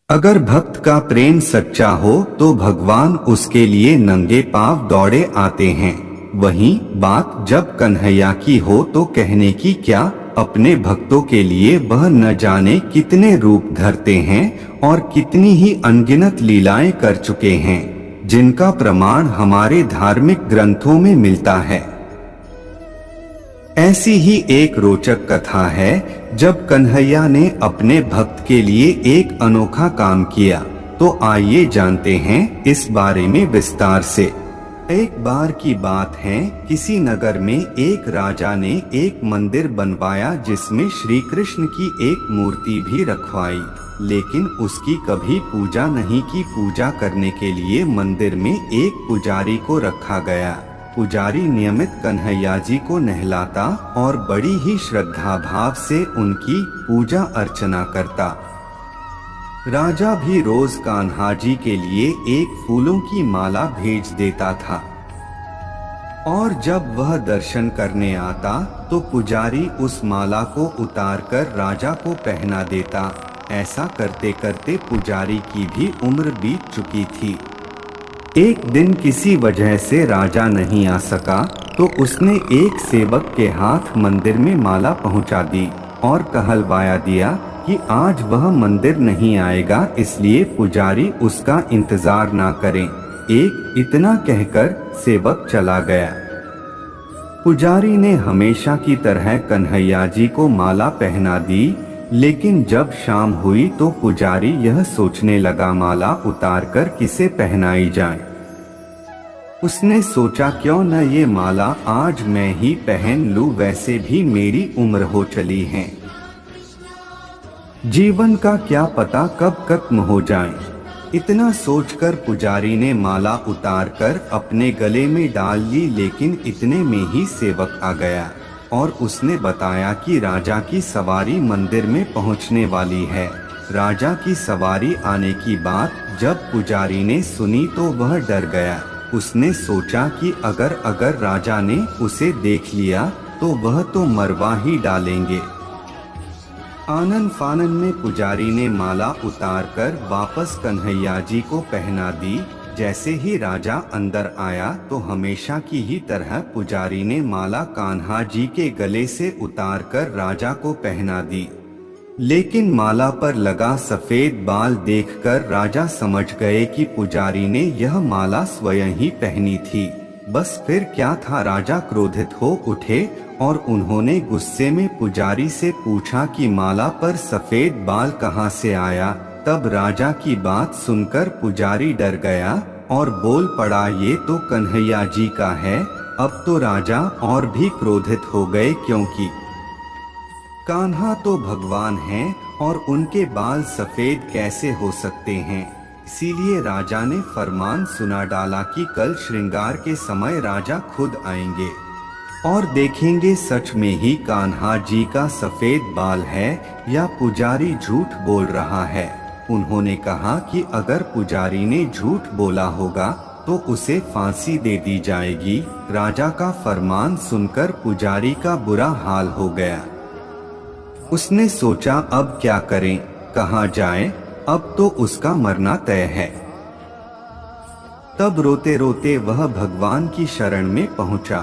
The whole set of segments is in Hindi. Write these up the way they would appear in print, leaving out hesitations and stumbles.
अगर भक्त का प्रेम सच्चा हो तो भगवान उसके लिए नंगे पांव दौड़े आते हैं। वहीं बात जब कन्हैया की हो तो कहने की क्या, अपने भक्तों के लिए वह न जाने कितने रूप धरते हैं और कितनी ही अनगिनत लीलाएं कर चुके हैं, जिनका प्रमाण हमारे धार्मिक ग्रंथों में मिलता है। ऐसी ही एक रोचक कथा है जब कन्हैया ने अपने भक्त के लिए एक अनोखा काम किया। तो आइए जानते हैं इस बारे में विस्तार से। एक बार की बात है, किसी नगर में एक राजा ने एक मंदिर बनवाया जिसमें श्री कृष्ण की एक मूर्ति भी रखवाई, लेकिन उसकी कभी पूजा नहीं की। पूजा करने के लिए मंदिर में एक पुजारी को रखा गया। पुजारी नियमित कन्हैया जी को नहलाता और बड़ी ही श्रद्धा भाव से उनकी पूजा अर्चना करता। राजा भी रोज कान्हा जी के लिए एक फूलों की माला भेज देता था और जब वह दर्शन करने आता तो पुजारी उस माला को उतारकर राजा को पहना देता। ऐसा करते करते पुजारी की भी उम्र बीत चुकी थी। एक दिन किसी वजह से राजा नहीं आ सका तो उसने एक सेवक के हाथ मंदिर में माला पहुंचा दी और कहलवाया दिया कि आज वह मंदिर नहीं आएगा, इसलिए पुजारी उसका इंतजार ना करें। इतना कहकर सेवक चला गया। पुजारी ने हमेशा की तरह कन्हैया जी को माला पहना दी, लेकिन जब शाम हुई तो पुजारी यह सोचने लगा माला उतारकर किसे पहनाई जाए। उसने सोचा क्यों न ये माला आज मैं ही पहन लूं, वैसे भी मेरी उम्र हो चली है, जीवन का क्या पता कब खत्म हो जाए। इतना सोचकर पुजारी ने माला उतारकर अपने गले में डाल ली, लेकिन इतने में ही सेवक आ गया और उसने बताया कि राजा की सवारी मंदिर में पहुंचने वाली है। राजा की सवारी आने की बात जब पुजारी ने सुनी तो वह डर गया। उसने सोचा कि अगर राजा ने उसे देख लिया तो वह तो मरवा ही डालेंगे। आनन फानन में पुजारी ने माला उतारकर वापस कन्हैया जी को पहना दी। जैसे ही राजा अंदर आया तो हमेशा की ही तरह पुजारी ने माला कान्हा जी के गले से उतारकर राजा को पहना दी, लेकिन माला पर लगा सफेद बाल देखकर राजा समझ गए कि पुजारी ने यह माला स्वयं ही पहनी थी। बस फिर क्या था, राजा क्रोधित हो उठे और उन्होंने गुस्से में पुजारी से पूछा कि माला पर सफेद बाल कहाँ से आया। तब राजा की बात सुनकर पुजारी डर गया और बोल पड़ा, ये तो कन्हैया जी का है। अब तो राजा और भी क्रोधित हो गए, क्योंकि कान्हा तो भगवान हैं और उनके बाल सफेद कैसे हो सकते हैं। इसीलिए राजा ने फरमान सुना डाला कि कल श्रृंगार के समय राजा खुद आएंगे और देखेंगे सच में ही कान्हा जी का सफेद बाल है या पुजारी झूठ बोल रहा है। उन्होंने कहा कि अगर पुजारी ने झूठ बोला होगा तो उसे फांसी दे दी जाएगी। राजा का फरमान सुनकर पुजारी का बुरा हाल हो गया। उसने सोचा अब क्या करें, कहाँ जाएं, अब तो उसका मरना तय है। तब रोते रोते वह भगवान की शरण में पहुंचा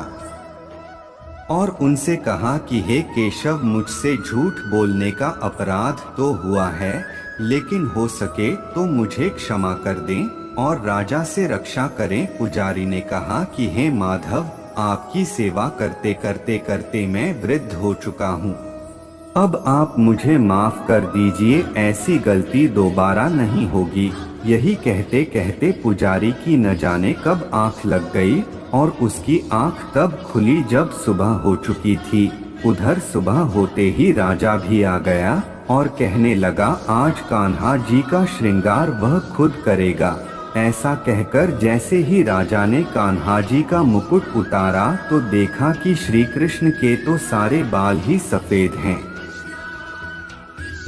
और उनसे कहा कि हे केशव, मुझसे झूठ बोलने का अपराध तो हुआ है, लेकिन हो सके तो मुझे क्षमा कर दें और राजा से रक्षा करें। पुजारी ने कहा कि हे माधव, आपकी सेवा करते करते करते मैं वृद्ध हो चुका हूँ, अब आप मुझे माफ कर दीजिए, ऐसी गलती दोबारा नहीं होगी। यही कहते कहते पुजारी की न जाने कब आंख लग गई और उसकी आंख तब खुली जब सुबह हो चुकी थी। उधर सुबह होते ही राजा भी आ गया और कहने लगा, आज कान्हा जी का श्रृंगार वह खुद करेगा। ऐसा कहकर जैसे ही राजा ने कान्हा जी का मुकुट उतारा तो देखा कि श्री कृष्ण के तो सारे बाल ही सफेद हैं।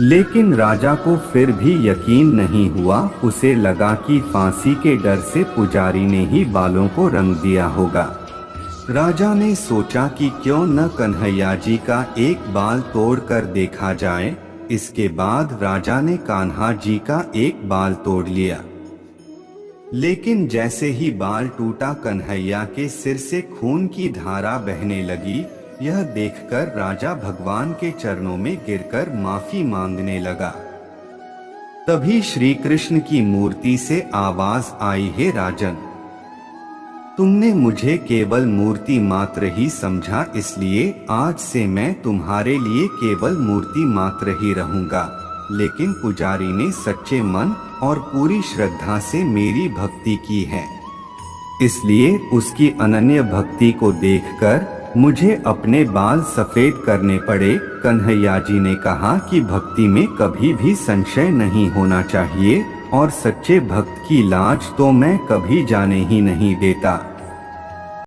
लेकिन राजा को फिर भी यकीन नहीं हुआ। उसे लगा कि फांसी के डर से पुजारी ने ही बालों को रंग दिया होगा। राजा ने सोचा कि क्यों न कन्हैया जी का एक बाल तोड़कर देखा जाए। इसके बाद राजा ने कान्हा जी का एक बाल तोड़ लिया। लेकिन जैसे ही बाल टूटा, कन्हैया के सिर से खून की धारा बहने लगी। यह देखकर राजा भगवान के चरणों में गिरकर माफी मांगने लगा। तभी श्री कृष्ण की मूर्ति से आवाज आई, हे राजन, तुमने मुझे केवल मूर्ति मात्र ही समझा, इसलिए आज से मैं तुम्हारे लिए केवल मूर्ति मात्र ही रहूंगा। लेकिन पुजारी ने सच्चे मन और पूरी श्रद्धा से मेरी भक्ति की है, इसलिए उसकी अनन्य भक्ति को देखकर मुझे अपने बाल सफेद करने पड़े। कन्हैया जी ने कहा कि भक्ति में कभी भी संशय नहीं होना चाहिए और सच्चे भक्त की लाज तो मैं कभी जाने ही नहीं देता।